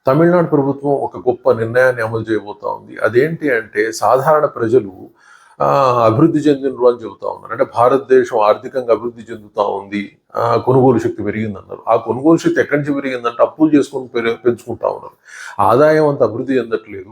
తమిళనాడు ప్రభుత్వం ఒక గొప్ప నిర్ణయాన్ని అమలు చేయబోతా ఉంది. అదేంటి అంటే సాధారణ ప్రజలు అభివృద్ధి చెందినరు అని చెబుతా ఉన్నారు. అంటే భారతదేశం ఆర్థికంగా అభివృద్ధి చెందుతా ఉంది, కొనుగోలు శక్తి పెరిగిందన్నారు. ఆ కొనుగోలు శక్తి ఎక్కడి నుంచి పెరిగిందంటే అప్పులు చేసుకొని పెంచుకుంటా ఉన్నారు. ఆదాయం అంత అభివృద్ధి చెందట్లేదు,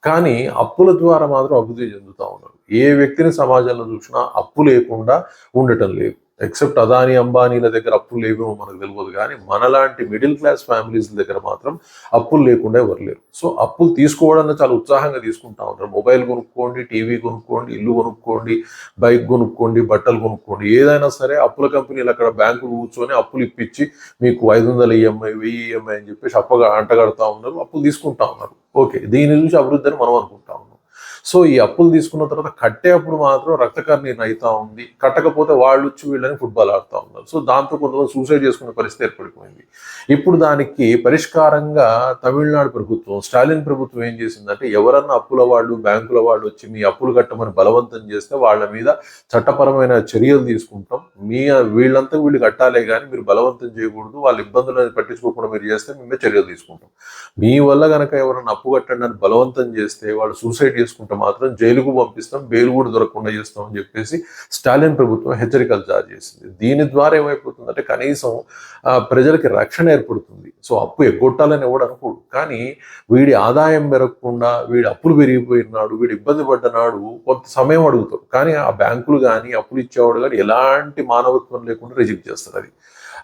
కానీ అప్పుల ద్వారా మాత్రం అభివృద్ధి చెందుతా ఉన్నారు. ఏ వ్యక్తిని సమాజంలో చూసినా అప్పు లేకుండా ఉండటం లేదు. ఎక్సెప్ట్ అదానీ అంబానీల దగ్గర అప్పులు లేవేమో మనకు తెలియదు, కానీ మనలాంటి మిడిల్ క్లాస్ ఫ్యామిలీస్ దగ్గర మాత్రం అప్పులు లేకుండా ఎవరు లేరు. సో అప్పులు తీసుకోవడానికి చాలా ఉత్సాహంగా తీసుకుంటా ఉంటారు. మొబైల్ కొనుక్కోండి, టీవీ కొనుక్కోండి, ఇల్లు కొనుక్కోండి, బైక్ కొనుక్కోండి, బట్టలు కొనుక్కోండి, ఏదైనా సరే అప్పుల కంపెనీలు అక్కడ బ్యాంకులు కూర్చొని అప్పులు ఇప్పించి మీకు 500 ఈఎంఐ, 1000 ఈఎంఐ అని చెప్పేసి అంటగడతా ఉన్నారు, అప్పులు తీసుకుంటా ఉన్నారు. ఓకే, దీని నుంచి అభివృద్ధి అని మనం అనుకుంటా ఉన్నాం. సో ఈ అప్పులు తీసుకున్న తర్వాత కట్టేప్పుడు మాత్రం రక్తకన్నీరు అవుతా ఉంది, కట్టకపోతే వాళ్ళు వచ్చి వీళ్ళని ఫుట్బాల్ ఆడుతూ ఉన్నారు. సో దాంతో కొంతమంది సూసైడ్ చేసుకునే పరిస్థితి ఏర్పడిపోయింది. ఇప్పుడు దానికి పరిష్కారంగా తమిళనాడు ప్రభుత్వం, స్టాలిన్ ప్రభుత్వం ఏం చేసిందంటే, ఎవరన్నా అప్పుల వాళ్ళు, బ్యాంకుల వాళ్ళు వచ్చి మీ అప్పులు కట్టమని బలవంతం చేస్తే వాళ్ళ మీద చట్టపరమైన చర్యలు తీసుకుంటాం. వీళ్ళంతా వీళ్ళు కట్టాలే కానీ మీరు బలవంతం చేయకూడదు, వాళ్ళ ఇబ్బందులను పట్టించుకోకుండా మీరు చేస్తే మేమే చర్యలు తీసుకుంటాం. మీ వల్ల కనుక ఎవరన్నా అప్పు కట్టండి అని బలవంతం చేస్తే వాళ్ళు సూసైడ్ చేసుకుంటే మాత్రం జైలుకు పంపిస్తాం, బెయిల్ కూడా దొరకకుండా చేస్తాం అని చెప్పేసి స్టాలిన్ ప్రభుత్వం హెచ్చరికలు జారీ చేసింది. దీని ద్వారా ఏమైపోతుందంటే కనీసం ప్రజలకి రక్షణ ఏర్పడుతుంది. సో అప్పు ఎగ్గొట్టాలని ఎవడు అనుకోడు, కానీ వీడి ఆదాయం పెరగకుండా, వీడి అప్పులు పెరిగిపోయినాడు, వీడు ఇబ్బంది పడ్డనాడు కొంత సమయం అడుగుతాడు, కానీ ఆ బ్యాంకులు కానీ అప్పులు ఇచ్చేవాడు కానీ ఎలాంటి మానవత్వం లేకుండా రిజెక్ట్ చేస్తారు. అది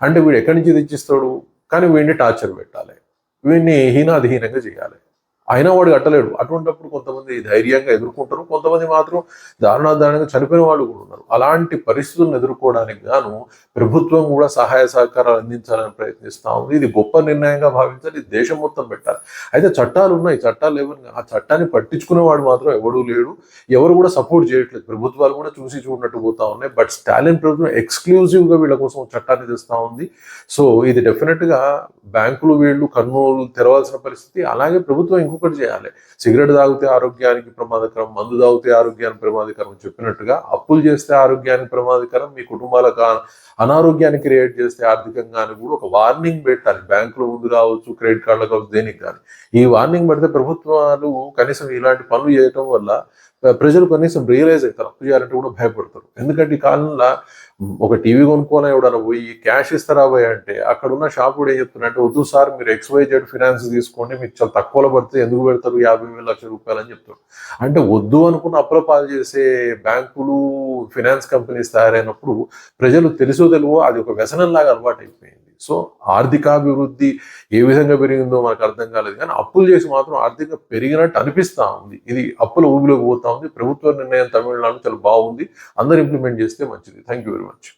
అంటే వీడు ఎక్కడి నుంచి తెచ్చిస్తాడు, కానీ వీడిని టార్చర్ పెట్టాలి, వీడిని హీనాధిహీనంగా చేయాలి, అయినా వాడు కట్టలేడు. అటువంటిప్పుడు కొంతమంది ధైర్యంగా ఎదుర్కొంటారు, కొంతమంది మాత్రం దారుణాదారుణంగా చనిపోయిన వాళ్ళు కూడా ఉన్నారు. అలాంటి పరిస్థితులను ఎదుర్కోవడానికి గాను ప్రభుత్వం కూడా సహాయ సహకారాలు అందించాలని ప్రయత్నిస్తూ ఉంది. ఇది గొప్ప నిర్ణయంగా భావించాలి, దేశం మొత్తం పెట్టాలి. అయితే చట్టాలు ఉన్నాయి, చట్టాలు లేవని ఆ చట్టాన్ని పట్టించుకునేవాడు మాత్రం ఎవడూ లేడు, ఎవరు కూడా సపోర్ట్ చేయట్లేదు. ప్రభుత్వాలు కూడా చూసి చూడనట్టు పోతా ఉన్నాయి. బట్ స్టాలిన్ ప్రభుత్వం ఎక్స్క్లూజివ్గా వీళ్ళ కోసం చట్టాన్ని తెస్తూ ఉంది. సో ఇది డెఫినెట్గా బ్యాంకులు వీళ్ళు కన్నులు తెరవాల్సిన పరిస్థితి. అలాగే ప్రభుత్వం ఇంకొకటి చేయాలి, సిగరెట్ తాగితే ఆరోగ్యానికి ప్రమాదకరం, మందు తాగితే ఆరోగ్యానికి ప్రమాదకరం చెప్పినట్టుగా అప్పులు చేస్తే ఆరోగ్యానికి ప్రమాదకరం, మీ కుటుంబాలకు అనారోగ్యాన్ని క్రియేట్ చేస్తే ఆర్థికంగా అని కూడా ఒక వార్నింగ్ పెట్టాలి. బ్యాంకుల ముందు కావచ్చు, క్రెడిట్ కార్డులు కావచ్చు, దేనికి కానీ ఈ వార్నింగ్ పెడితే ప్రభుత్వాలు కనీసం ఇలాంటి పనులు చేయటం వల్ల ప్రజలు కనీసం రియలైజ్ అవుతారు, అప్పు చేయాలంటే కూడా భయపడతారు. ఎందుకంటే ఈ కాలంలో ఒక టీవీ కొనుక్కోని ఎవడన్నా పోయి క్యాష్ ఇస్తారా పోయి అంటే అక్కడ ఉన్న షాప్ కూడా ఏం చెప్తున్నారంటే, వద్దు సార్ మీరు XYZ ఫినాన్స్ తీసుకోండి, మీకు చాలా తక్కువలో పడితే ఎందుకు పెడతారు 50,000 లక్షల రూపాయలు అని చెప్తారు. అంటే వద్దు అనుకున్న అప్పుల పాలు చేసే బ్యాంకులు, ఫినాన్స్ కంపెనీస్ తయారైనప్పుడు ప్రజలు తెలుసో తెలువో అది ఒక వ్యసనంలాగా అలవాటు అయిపోయింది. సో ఆర్థికాభివృద్ధి ఏ విధంగా పెరిగిందో మనకు అర్థం కాలేదు, కానీ అప్పులు చేసి మాత్రం ఆర్థికంగా పెరిగినట్టు అనిపిస్తూ ఉంది. ఇది అప్పుల ఊబిలోకి పోతా ఉంది. ప్రభుత్వ నిర్ణయం తమిళనాడు చాలా బాగుంది, అందరూ ఇంప్లిమెంట్ చేస్తే మంచిది. Thank you very much.